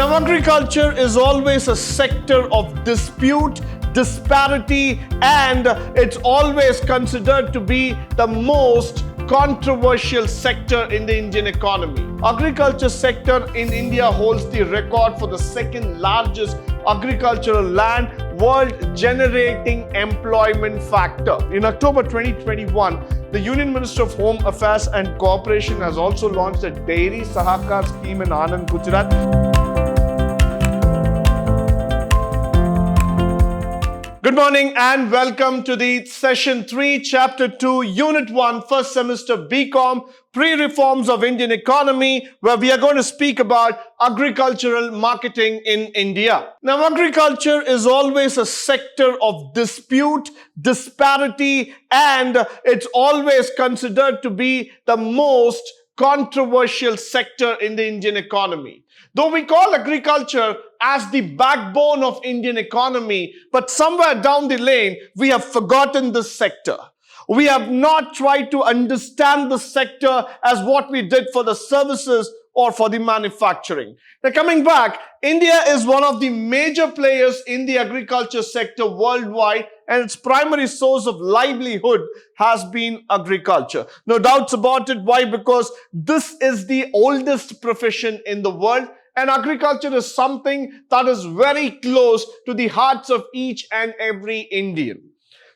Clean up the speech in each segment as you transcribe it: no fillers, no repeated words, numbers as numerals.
Now, agriculture is always a sector of dispute, disparity, and it's always considered to be the most controversial sector in the Indian economy. Agriculture sector in India holds the record for the second largest agricultural land world generating employment factor. In October 2021, the Union Minister of Home Affairs and Cooperation has also launched a Dairy Sahakar scheme in Anand, Gujarat. Good morning and welcome to the Session 3, Chapter 2, Unit 1, First Semester BCom, Pre-Reforms of Indian Economy, where we are going to speak about agricultural marketing in India. Now, agriculture is always a sector of dispute, disparity, and it's always considered to be the most controversial sector in the Indian economy. Though we call agriculture as the backbone of Indian economy, but somewhere down the lane, we have forgotten this sector. We have not tried to understand the sector as what we did for the services or for the manufacturing. Now, coming back, India is one of the major players in the agriculture sector worldwide, and its primary source of livelihood has been agriculture. No doubts about it. Why? Because this is the oldest profession in the world, and agriculture is something that is very close to the hearts of each and every Indian.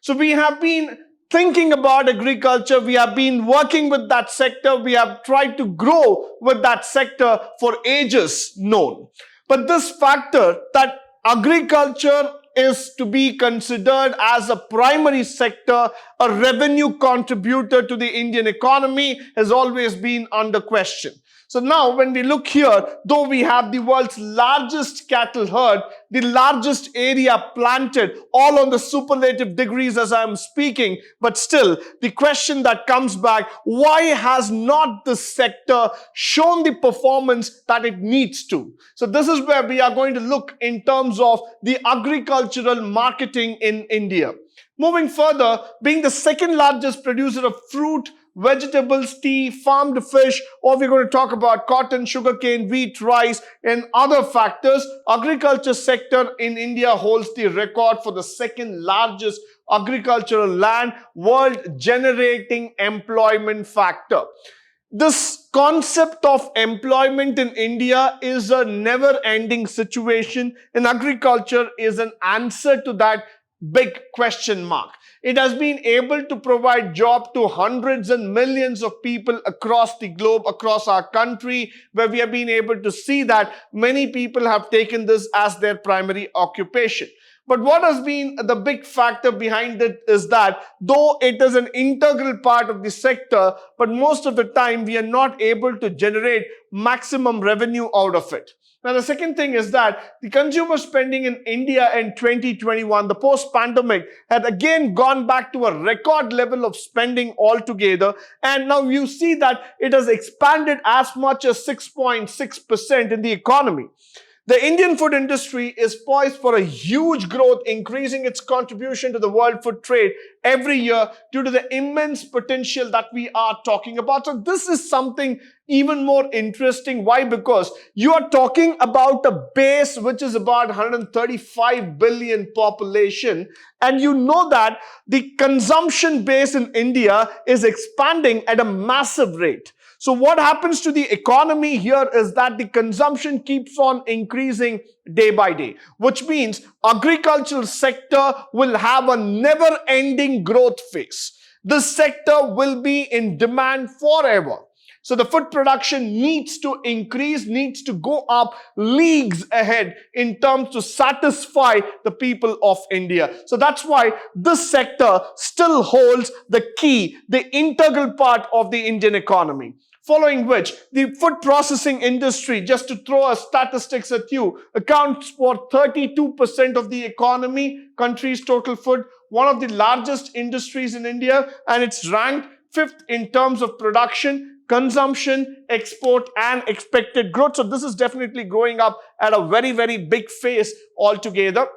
So we have been thinking about agriculture, we have been working with that sector, we have tried to grow with that sector for ages known. But this factor that agriculture is to be considered as a primary sector, a revenue contributor to the Indian economy, has always been under question. So now when we look here, though we have the world's largest cattle herd, the largest area planted, all on the superlative degrees as I am speaking, but still the question that comes back, why has not this sector shown the performance that it needs to? So this is where we are going to look in terms of the agricultural marketing in India. Moving further, being the second largest producer of fruit, vegetables, tea, farmed fish, or we're going to talk about cotton, sugarcane, wheat, rice, and other factors, agriculture sector in India holds the record for the second largest agricultural land world generating employment factor. This concept of employment in India is a never-ending situation, and agriculture is an answer to that big question mark. It has been able to provide job to hundreds and millions of people across the globe, across our country, where we have been able to see that many people have taken this as their primary occupation. But what has been the big factor behind it is that though it is an integral part of the sector, but most of the time we are not able to generate maximum revenue out of it. Now, the second thing is that the consumer spending in India in 2021, the post-pandemic, had again gone back to a record level of spending altogether. And now you see that it has expanded as much as 6.6% in the economy. The Indian food industry is poised for a huge growth, increasing its contribution to the world food trade every year due to the immense potential that we are talking about. So this is something even more interesting. Why? Because you are talking about a base which is about 135 billion population, and you know that the consumption base in India is expanding at a massive rate. So what happens to the economy here is that the consumption keeps on increasing day by day, which means agricultural sector will have a never-ending growth phase. This sector will be in demand forever. So the food production needs to increase, needs to go up leagues ahead in terms to satisfy the people of India. So that's why this sector still holds the key, the integral part of the Indian economy. Following which, the food processing industry, just to throw a statistics at you, accounts for 32% of the economy, country's total food, one of the largest industries in India, and it's ranked 5th in terms of production, consumption, export, and expected growth. So this is definitely growing up at a very, very big phase altogether.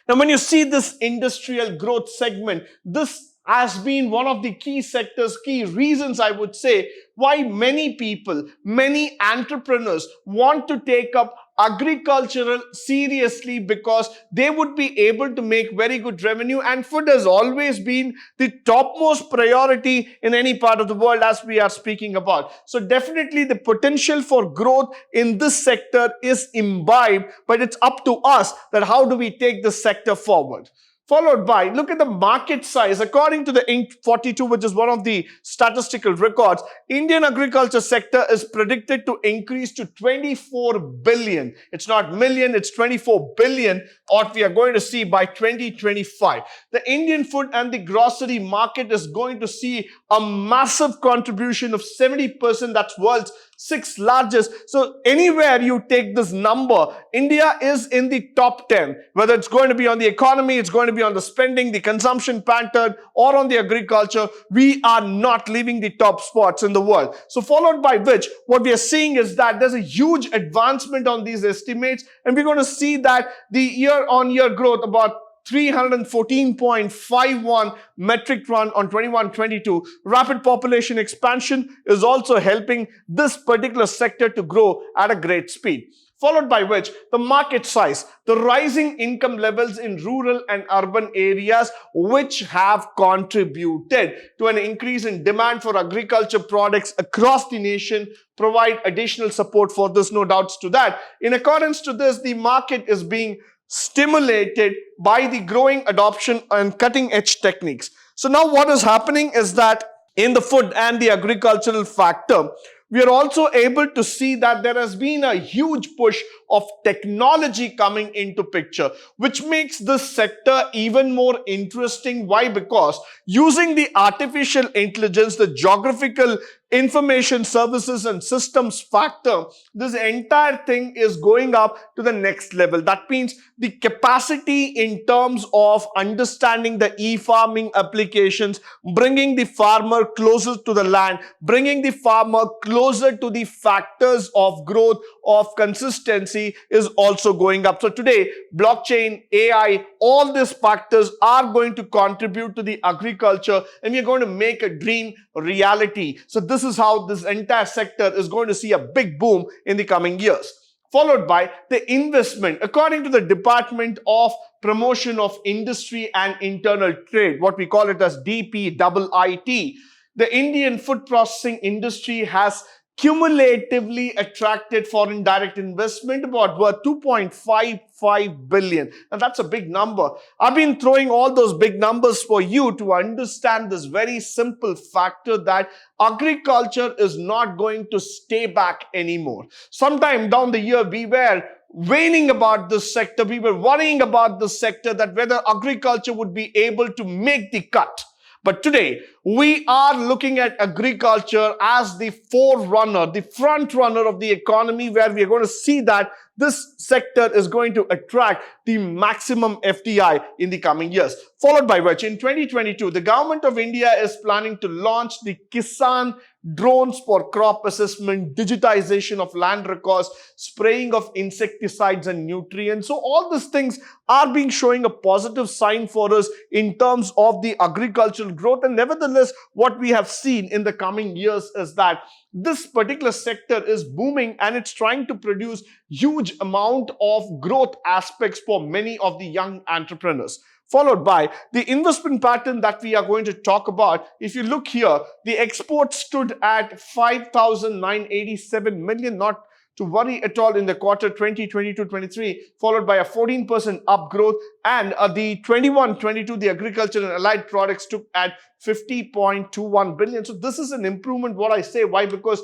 Now, when you see this industrial growth segment, this has been one of the key sectors, key reasons I would say why many people, many entrepreneurs want to take up agricultural seriously, because they would be able to make very good revenue, and food has always been the topmost priority in any part of the world as we are speaking about. So definitely the potential for growth in this sector is imbibed, but it's up to us that how do we take this sector forward. Followed by, look at the market size. According to the Inc. 42, which is one of the statistical records, Indian agriculture sector is predicted to increase to 24 billion. It's not million, it's 24 billion, what we are going to see by 2025. The Indian food and the grocery market is going to see a massive contribution of 70%. That's world's sixth largest. So anywhere you take this number, India is in the top 10. Whether it's going to be on the economy, it's going to be on the spending, the consumption pattern, or on the agriculture, we are not leaving the top spots in the world. So followed by which, what we are seeing is that there's a huge advancement on these estimates, and we're going to see that the year-on-year growth about 314.51 metric ton on 21-22. Rapid population expansion is also helping this particular sector to grow at a great speed. Followed by which, the market size, the rising income levels in rural and urban areas, which have contributed to an increase in demand for agriculture products across the nation, provide additional support for this, no doubts to that. In accordance to this, the market is being stimulated by the growing adoption and cutting-edge techniques. So now what is happening is that in the food and the agricultural factor, we are also able to see that there has been a huge push of technology coming into picture, which makes this sector even more interesting. Why? Because using the artificial intelligence, the geographical information services and systems factor, this entire thing is going up to the next level. That means the capacity in terms of understanding the e-farming applications, bringing the farmer closer to the land, bringing the farmer closer to the factors of growth, of consistency, is also going up. So today, blockchain, AI, all these factors are going to contribute to the agriculture, and we are going to make a dream reality. So this is how this entire sector is going to see a big boom in the coming years. Followed by the investment. According to the Department of Promotion of Industry and Internal Trade, what we call it as DPIIT, the Indian food processing industry has cumulatively attracted foreign direct investment about worth 2.55 billion. And that's a big number. I've been throwing all those big numbers for you to understand this very simple factor that agriculture is not going to stay back anymore. Sometime down the year, we were waning about this sector. We were worrying about this sector, that whether agriculture would be able to make the cut. But today, we are looking at agriculture as the forerunner, the front runner of the economy, where we are going to see that this sector is going to attract the maximum FDI in the coming years. Followed by which, in 2022, the government of India is planning to launch the Kisan drones for crop assessment, digitization of land records, spraying of insecticides and nutrients. So all these things are being showing a positive sign for us in terms of the agricultural growth. And nevertheless, what we have seen in the coming years is that this particular sector is booming, and it's trying to produce huge amount of growth aspects for many of the young entrepreneurs. Followed by the investment pattern that we are going to talk about. If you look here, the exports stood at 5,987 million, not to worry at all in the quarter 2022-23, followed by a 14% up growth, and the 21-22, the agriculture and allied products took at 50.21 billion. So this is an improvement, what I say. Why? Because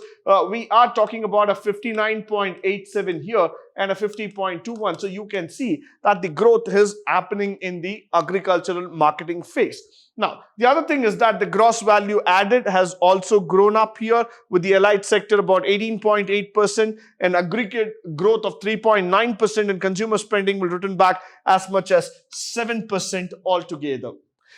we are talking about a 59.87 here and a 50.21. So you can see that the growth is happening in the agricultural marketing phase. Now, the other thing is that the gross value added has also grown up here, with the allied sector about 18.8% and aggregate growth of 3.9%, and consumer spending will return back as much as 7% altogether.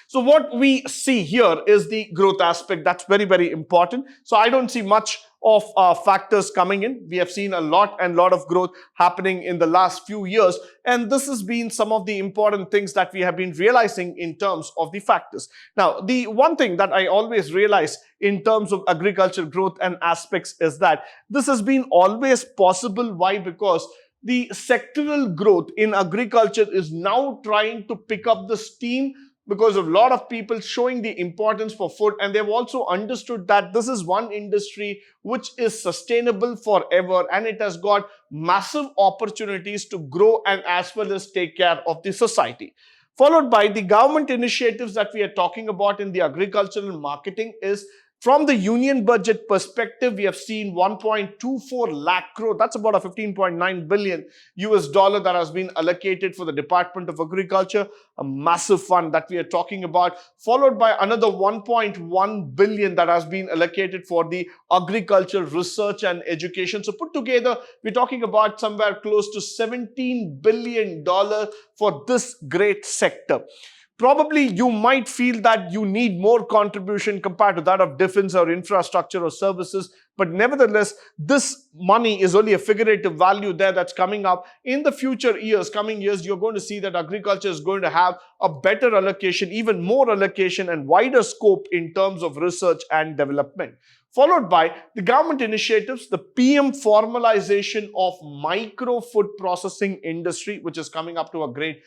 So what we see here is the growth aspect. That's very, very important. So I don't see much of factors coming in. We have seen a lot of growth happening in the last few years, and this has been some of the important things that we have been realizing in terms of the factors. Now, the one thing that I always realize in terms of agriculture growth and aspects is that this has been always possible. Why? Because the sectoral growth in agriculture is now trying to pick up the steam because of a lot of people showing the importance for food, and they've also understood that this is one industry which is sustainable forever, and it has got massive opportunities to grow and as well as take care of the society. Followed by the government initiatives that we are talking about in the agricultural marketing is, from the union budget perspective, we have seen 1.24 lakh crore. That's about a 15.9 billion US dollar that has been allocated for the Department of Agriculture, a massive fund that we are talking about, followed by another 1.1 billion that has been allocated for the agriculture research and education. So put together, we're talking about somewhere close to $17 billion for this great sector. Probably you might feel that you need more contribution compared to that of defense or infrastructure or services, but nevertheless, this money is only a figurative value there that's coming up. In the future years, coming years, you're going to see that agriculture is going to have a better allocation, even more allocation and wider scope in terms of research and development. Followed by the government initiatives, the PM formalization of micro food processing industry, which is coming up to a great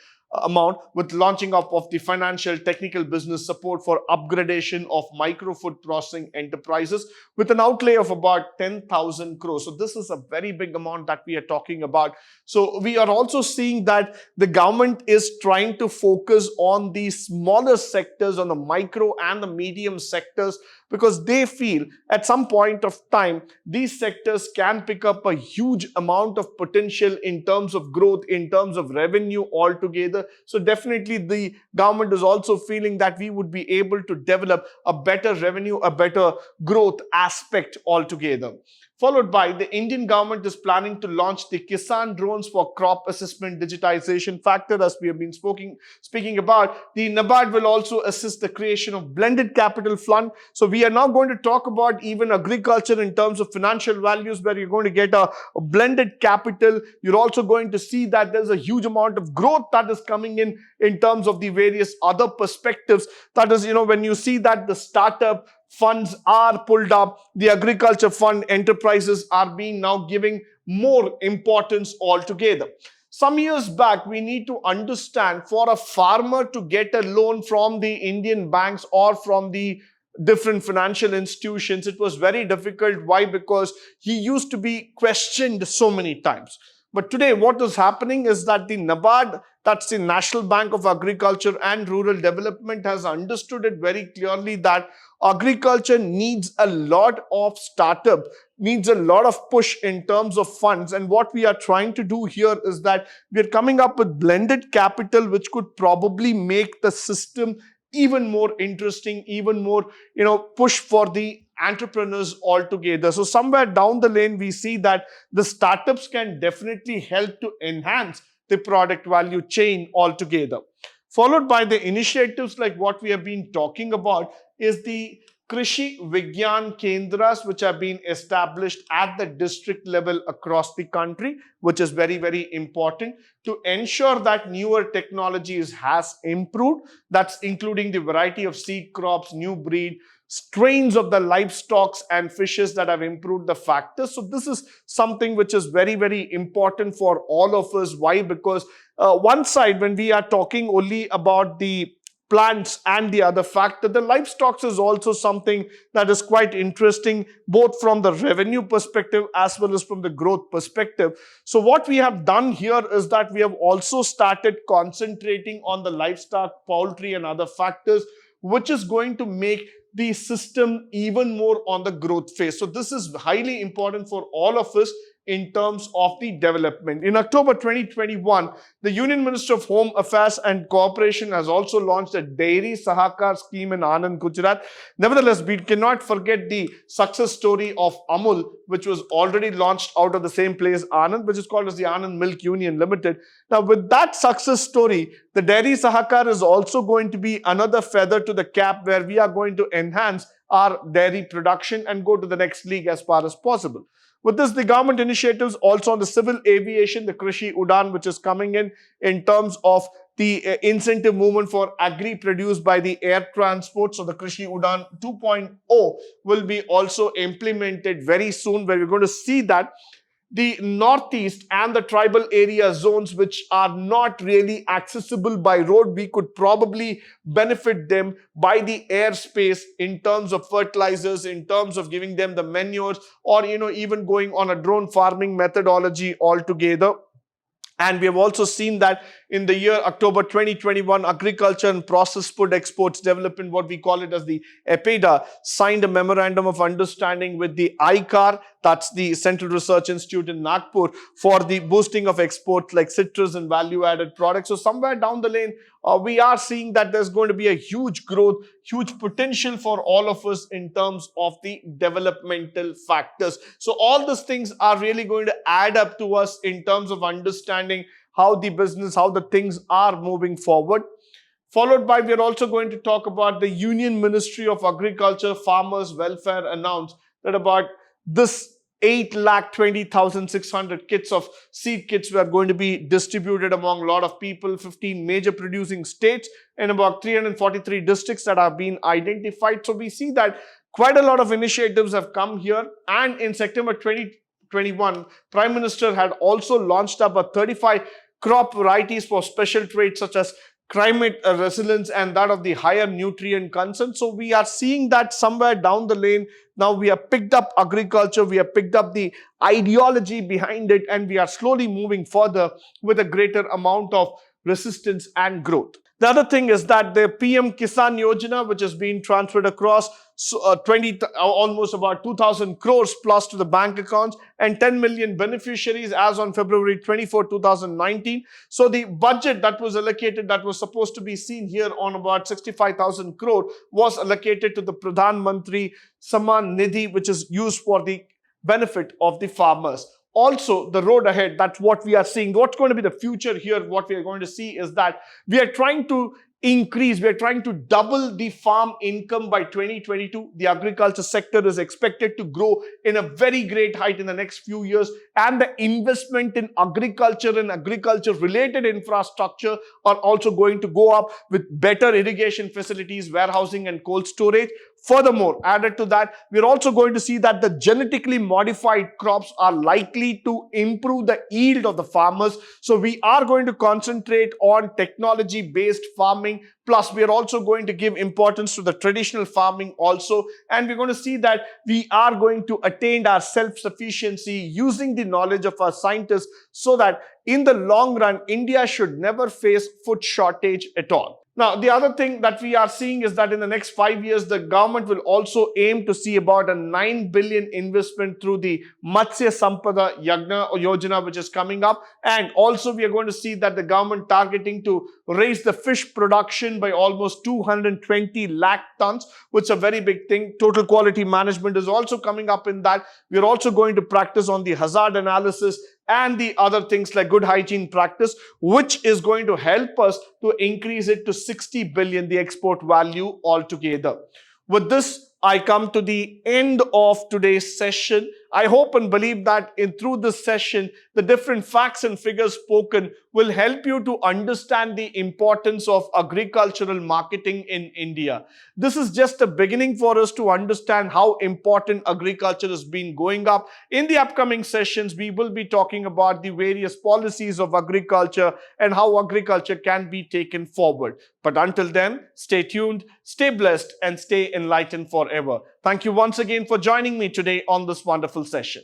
amount, with launching up of the financial technical business support for upgradation of micro food processing enterprises with an outlay of about 10,000 crores. So this is a very big amount that we are talking about. So we are also seeing that the government is trying to focus on the smaller sectors, on the micro and the medium sectors, because they feel at some point of time, these sectors can pick up a huge amount of potential in terms of growth, in terms of revenue altogether. So definitely the government is also feeling that we would be able to develop a better revenue, a better growth aspect altogether. Followed by the Indian government is planning to launch the Kisan drones for crop assessment digitization factor, as we have been speaking about. The NABARD will also assist the creation of blended capital fund. So we are now going to talk about even agriculture in terms of financial values, where you're going to get a blended capital. You're also going to see that there's a huge amount of growth that is coming in terms of the various other perspectives. That is, when you see that the startup funds are pulled up, the agriculture fund enterprises are being now giving more importance altogether. Some years back, we need to understand, for a farmer to get a loan from the Indian banks or from the different financial institutions, it was very difficult. Why? Because he used to be questioned so many times. But today, what is happening is that the NABARD, that's the National Bank of Agriculture and Rural Development, has understood it very clearly that agriculture needs a lot of startup, needs a lot of push in terms of funds. And what we are trying to do here is that we are coming up with blended capital, which could probably make the system even more interesting, even more, push for the entrepreneurs altogether. So somewhere down the lane, we see that the startups can definitely help to enhance the product value chain altogether. Followed by the initiatives like what we have been talking about is the Krishi Vigyan Kendras, which have been established at the district level across the country, which is very, very important to ensure that newer technologies has improved. That's including the variety of seed crops, new breed, strains of the livestock and fishes that have improved the factors. So this is something which is very, very important for all of us. Why? Because one side, when we are talking only about the plants and the other factor, the livestock is also something that is quite interesting, both from the revenue perspective as well as from the growth perspective. So what we have done here is that we have also started concentrating on the livestock, poultry and other factors, which is going to make the system even more on the growth phase. So this is highly important for all of us in terms of the development. In October 2021, the Union Minister of Home Affairs and Cooperation has also launched a dairy Sahakar scheme in Anand, Gujarat. Nevertheless, we cannot forget the success story of Amul, which was already launched out of the same place, Anand, which is called as the Anand Milk Union Limited. Now, with that success story, the dairy Sahakar is also going to be another feather to the cap where we are going to enhance our dairy production and go to the next league as far as possible. With this, the government initiatives also on the civil aviation, the Krishi Udan, which is coming in terms of the incentive movement for agri produced by the air transport. So the Krishi Udan 2.0 will be also implemented very soon, where we're going to see that the northeast and the tribal area zones which are not really accessible by road, we could probably benefit them by the airspace in terms of fertilizers, in terms of giving them the manures, or even going on a drone farming methodology altogether. And we have also seen that in the year October 2021, Agriculture and Processed Food Exports Development, what we call it as the APTITUDE, signed a memorandum of understanding with the ICAR, that's the Central Research Institute in Nagpur, for the boosting of exports like citrus and value-added products. So somewhere down the lane, we are seeing that there's going to be a huge growth, huge potential for all of us in terms of the developmental factors. So all these things are really going to add up to us in terms of understanding how the business, how the things are moving forward. Followed by, we're also going to talk about the Union Ministry of Agriculture, Farmers Welfare announced that about this 8,20,600 kits of seed kits were going to be distributed among a lot of people, 15 major producing states and about 343 districts that have been identified. So we see that quite a lot of initiatives have come here, and in September 2021, Prime Minister had also launched up a 35 crop varieties for special traits such as climate resilience and that of the higher nutrient content. So we are seeing that somewhere down the lane, now we have picked up agriculture, we have picked up the ideology behind it, and we are slowly moving further with a greater amount of resistance and growth. The other thing is that the PM Kisan Yojana, which has been transferred across almost about 2,000 crores plus to the bank accounts and 10 million beneficiaries as on February 24, 2019. So the budget that was allocated, that was supposed to be seen here on about 65,000 crore, was allocated to the Pradhan Mantri Samman Nidhi, which is used for the benefit of the farmers. Also, the road ahead, that's what we are seeing. What's going to be the future here? What we are going to see is that we are trying to increase, we are trying to double the farm income by 2022. The agriculture sector is expected to grow in a very great height in the next few years, and the investment in agriculture and agriculture related infrastructure are also going to go up with better irrigation facilities, warehousing and cold storage. Furthermore, added to that, we're also going to see that the genetically modified crops are likely to improve the yield of the farmers. So we are going to concentrate on technology-based farming. Plus, we are also going to give importance to the traditional farming also. And we're going to see that we are going to attain our self-sufficiency using the knowledge of our scientists, so that in the long run, India should never face food shortage at all. Now, the other thing that we are seeing is that in the next 5 years, the government will also aim to see about a 9 billion investment through the Matsya Sampada Yojana, which is coming up. And also, we are going to see that the government targeting to raise the fish production by almost 220 lakh tons, which is a very big thing. Total quality management is also coming up in that. We are also going to practice on the hazard analysis and the other things like good hygiene practice, which is going to help us to increase it to 60 billion, the export value altogether. With this, I come to the end of today's session. I hope and believe that through this session, the different facts and figures spoken will help you to understand the importance of agricultural marketing in India. This is just a beginning for us to understand how important agriculture has been going up. In the upcoming sessions, we will be talking about the various policies of agriculture and how agriculture can be taken forward. But until then, stay tuned, stay blessed, and stay enlightened forever. Thank you once again for joining me today on this wonderful session.